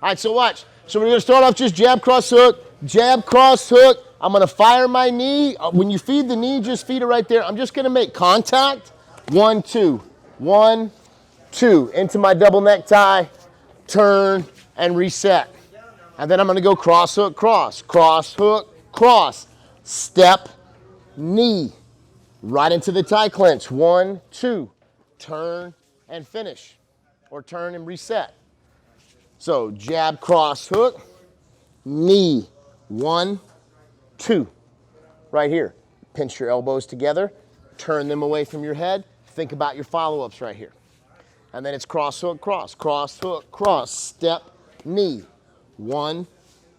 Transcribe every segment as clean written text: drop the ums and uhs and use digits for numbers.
All right, so watch. So we're gonna start off just jab, cross, hook, jab, cross, hook. I'm gonna fire my knee. When you feed the knee, just feed it right there. I'm just gonna make contact. 1, 2, 1, 2. Into my double necktie, turn, and reset. And then I'm gonna go cross, hook, cross, hook, cross. Step, knee, right into the tie clinch. 1, 2, turn, and finish. Or turn and reset. So jab, cross, hook, knee, 1, 2. Right here. Pinch your elbows together, turn them away from your head. Think about your follow-ups right here. And then it's cross, hook, cross, hook, cross, step, knee, 1,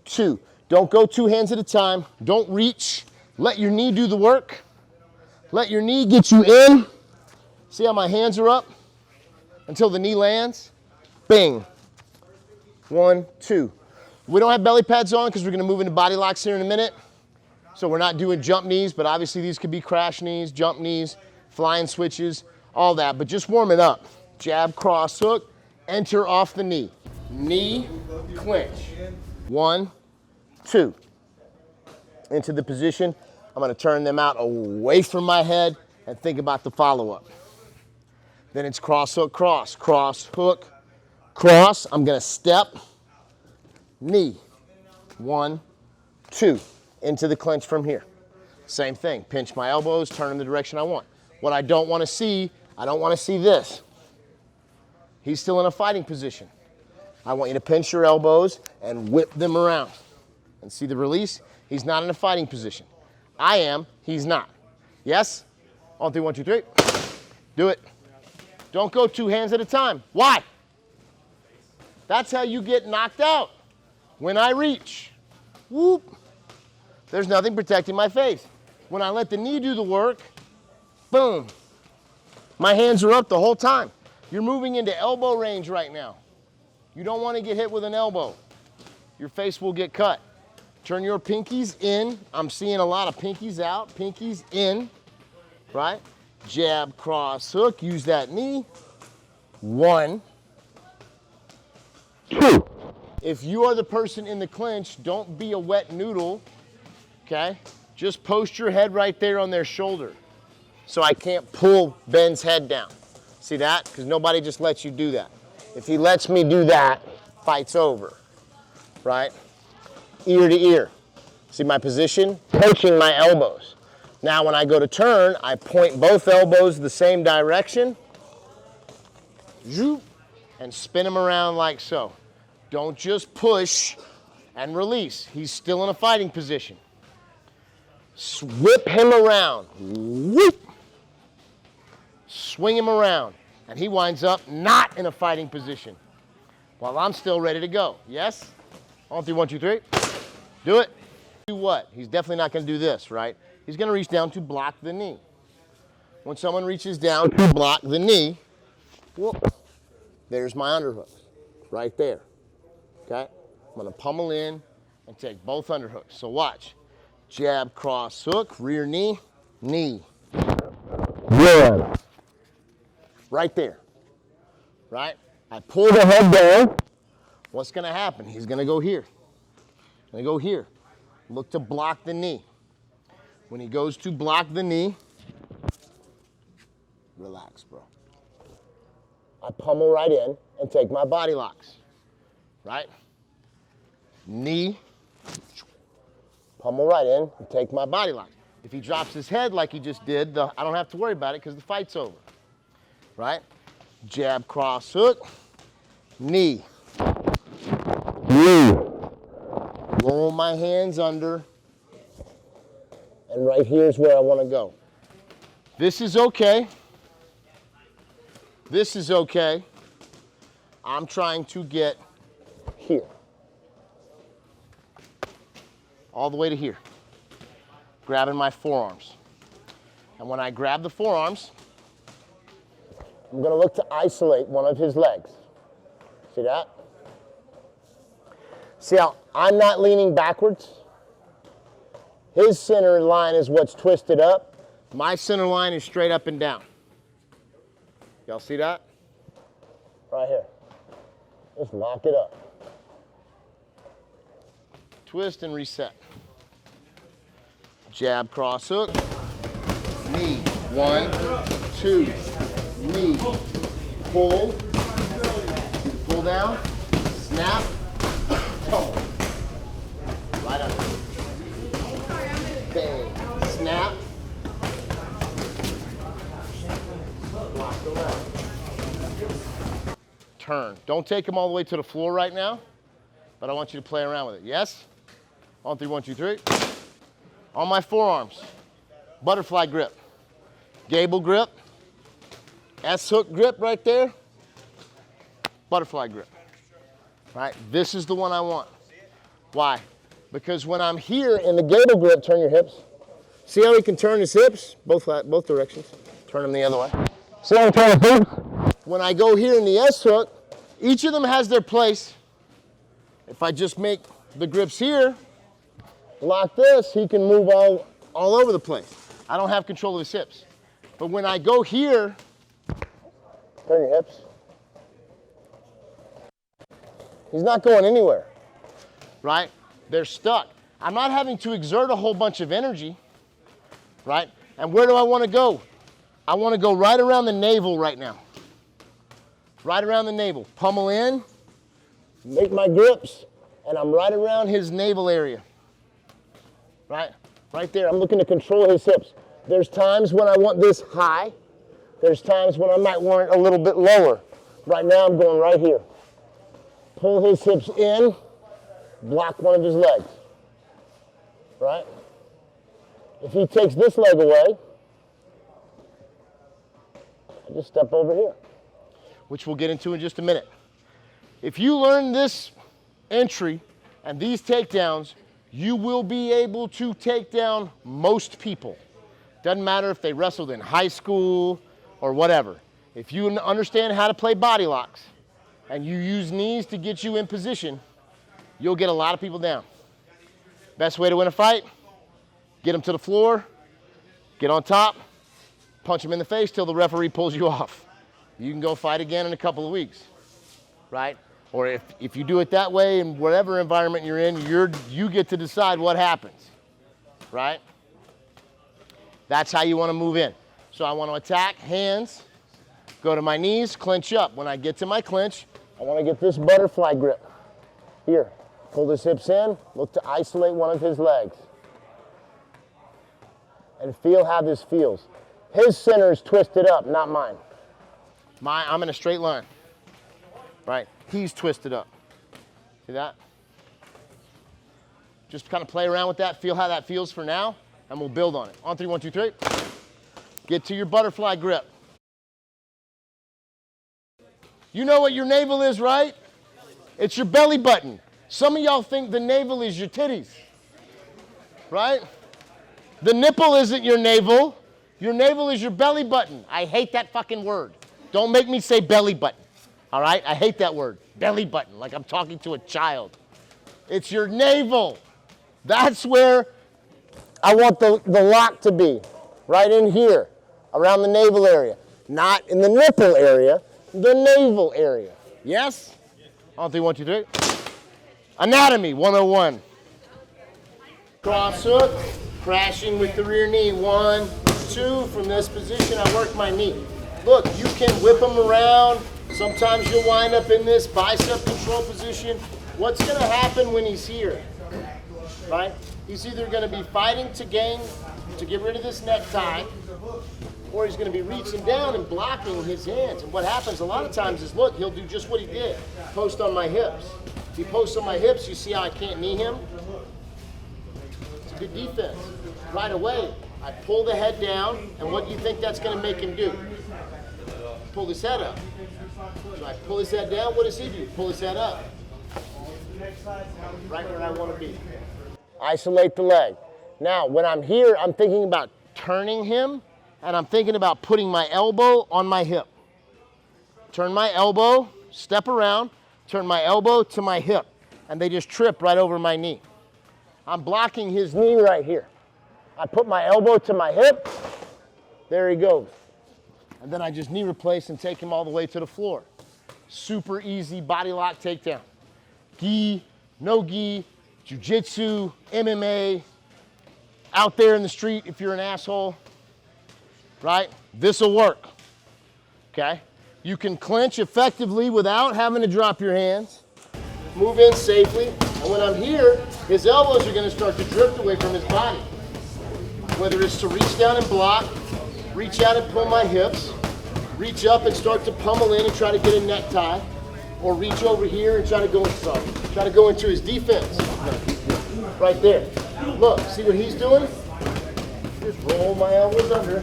2. Don't go 2 hands at a time. Don't reach. Let your knee do the work. Let your knee get you in. See how my hands are up until the knee lands? Bing. 1, 2. We don't have belly pads on because we're going to move into body locks here in a minute. So we're not doing jump knees, but obviously these could be crash knees, jump knees, flying switches, all that. But just warm it up. Jab, cross, hook, enter off the knee. Knee, clinch. 1, 2. Into the position. I'm going to turn them out away from my head and think about the follow-up. Then it's cross, hook, cross, hook, cross. I'm going to step, knee, 1, 2, into the clinch from here. Same thing, pinch my elbows, turn them the direction I want. What I don't want to see, I don't want to see this. He's still in a fighting position. I want you to pinch your elbows and whip them around. And see the release? He's not in a fighting position. I am, he's not. Yes? On 3, 1, 2, 3. Do it. Don't go 2 hands at a time. Why? That's how you get knocked out. When I reach, whoop, there's nothing protecting my face. When I let the knee do the work, boom, my hands are up the whole time. You're moving into elbow range right now. You don't want to get hit with an elbow. Your face will get cut. Turn your pinkies in. I'm seeing a lot of pinkies out, pinkies in, right? Jab, cross, hook, use that knee. 1, 2. If you are the person in the clinch, don't be a wet noodle, okay? Just post your head right there on their shoulder so I can't pull Ben's head down. See that? Because nobody just lets you do that. If he lets me do that, fight's over, right? Ear to ear. See my position? Pinching my elbows. Now when I go to turn, I point both elbows the same direction, and spin them around like so. Don't just push and release. He's still in a fighting position. Whip him around. Whoop. Swing him around. And he winds up not in a fighting position while I'm still ready to go. Yes? On 3, 1, 2, 3. Do it. Do what? He's definitely not going to do this, right? He's going to reach down to block the knee. When someone reaches down to block the knee, whoop, there's my underhooks right there. Okay? I'm going to pummel in and take both underhooks. So watch. Jab, cross, hook, rear knee, knee. Good. Right there. Right? I pull the head down. What's going to happen? He's going to go here. Going to go here. Look to block the knee. When he goes to block the knee, relax, bro. I pummel right in and take my body locks. Right? Knee, pummel right in and take my body locks. If he drops his head like he just did, I don't have to worry about it because the fight's over. Right? Jab, cross, hook, knee. Knee. Roll my hands under. And right here is where I want to go. This is okay. This is okay. I'm trying to get here. All the way to here. Grabbing my forearms. And when I grab the forearms, I'm going to look to isolate one of his legs. See that? See how I'm not leaning backwards? His center line is what's twisted up. My center line is straight up and down. Y'all see that? Right here. Just lock it up. twist and reset. Jab, cross hook, knee, 1, 2, knee, pull, pull down, snap, pummel, right under, bang, snap, block around, turn. Don't take them all the way to the floor right now, but I want you to play around with it. Yes? On 3, 1, 2, 3. On my forearms, butterfly grip, gable grip, S-hook grip right there, butterfly grip, right? This is the one I want. Why? Because when I'm here in the gable grip, turn your hips. See how he can turn his hips? Both directions. Turn them the other way. See how he turns his hips? When I go here in the S-hook, each of them has their place. If I just make the grips here, lock this, he can move all over the place. I don't have control of his hips. But when I go here, turn your hips. He's not going anywhere, right? They're stuck. I'm not having to exert a whole bunch of energy, right? And where do I want to go? I want to go right around the navel right now. Right around the navel. Pummel in, make my grips, and I'm right around his navel area. Right there, I'm looking to control his hips. There's times when I want this high. There's times when I might want it a little bit lower. Right now, I'm going right here. Pull his hips in, block one of his legs, right? If he takes this leg away, I just step over here, which we'll get into in just a minute. If you learn this entry and these takedowns, you will be able to take down most people. Doesn't matter if they wrestled in high school or whatever. If you understand how to play body locks and you use knees to get you in position, you'll get a lot of people down. Best way to win a fight, get them to the floor, get on top, punch them in the face till the referee pulls you off. You can go fight again in a couple of weeks, right? Or if you do it that way in whatever environment you're in, you get to decide what happens, right? That's how you want to move in. So I want to attack, hands, go to my knees, clinch up. When I get to my clinch, I want to get this butterfly grip. Here, pull his hips in, look to isolate one of his legs. And feel how this feels. His center is twisted up, not mine. I'm in a straight line, right? He's twisted up. See that? Just kind of play around with that, feel how that feels for now, and we'll build on it. On 3, 1, 2, 3. Get to your butterfly grip. You know what your navel is, right? It's your belly button. Some of y'all think the navel is your titties, right? The nipple isn't your navel. Your navel is your belly button. I hate that fucking word. Don't make me say belly button. All right, I hate that word, belly button, like I'm talking to a child. It's your navel. That's where I want the lock to be, right in here, around the navel area. Not in the nipple area, the navel area. Yes? On 3, 1, 2, 3. Anatomy 101. Cross hook, crashing with the rear knee. 1, 2, from this position, I work my knee. Look, you can whip them around. Sometimes you'll wind up in this bicep control position. What's going to happen when he's here, right? He's either going to be fighting to get rid of this necktie, or he's going to be reaching down and blocking his hands. And what happens a lot of times is, look, he'll do just what he did, post on my hips. If he posts on my hips, you see how I can't knee him? It's a good defense. Right away, I pull the head down, and what do you think that's going to make him do? Pull his head up. So I pull his head down, what does he do? Pull his head up. Right where I want to be. Isolate the leg. Now, when I'm here, I'm thinking about turning him, and I'm thinking about putting my elbow on my hip. Turn my elbow, step around, turn my elbow to my hip, and they just trip right over my knee. I'm blocking his knee right here. I put my elbow to my hip, there he goes. And then I just knee replace and take him all the way to the floor. Super easy body lock takedown. Gi, no gi, jiu-jitsu, MMA, out there in the street if you're an asshole, right? This'll work, okay? You can clinch effectively without having to drop your hands. Move in safely, and when I'm here, his elbows are gonna start to drift away from his body. Whether it's to reach down and block, reach out and pull my hips, reach up and start to pummel in and try to get a neck tie, or reach over here and try to go into his defense. Right there. Look, see what he's doing? Just roll my elbows under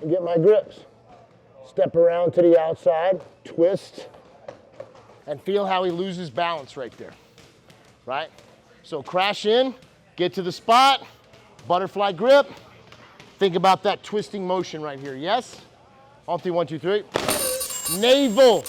and get my grips. Step around to the outside, twist, and feel how he loses balance right there, right? So crash in, get to the spot, butterfly grip. Think about that twisting motion right here, yes? On 3, 1, 2, 3. Navel.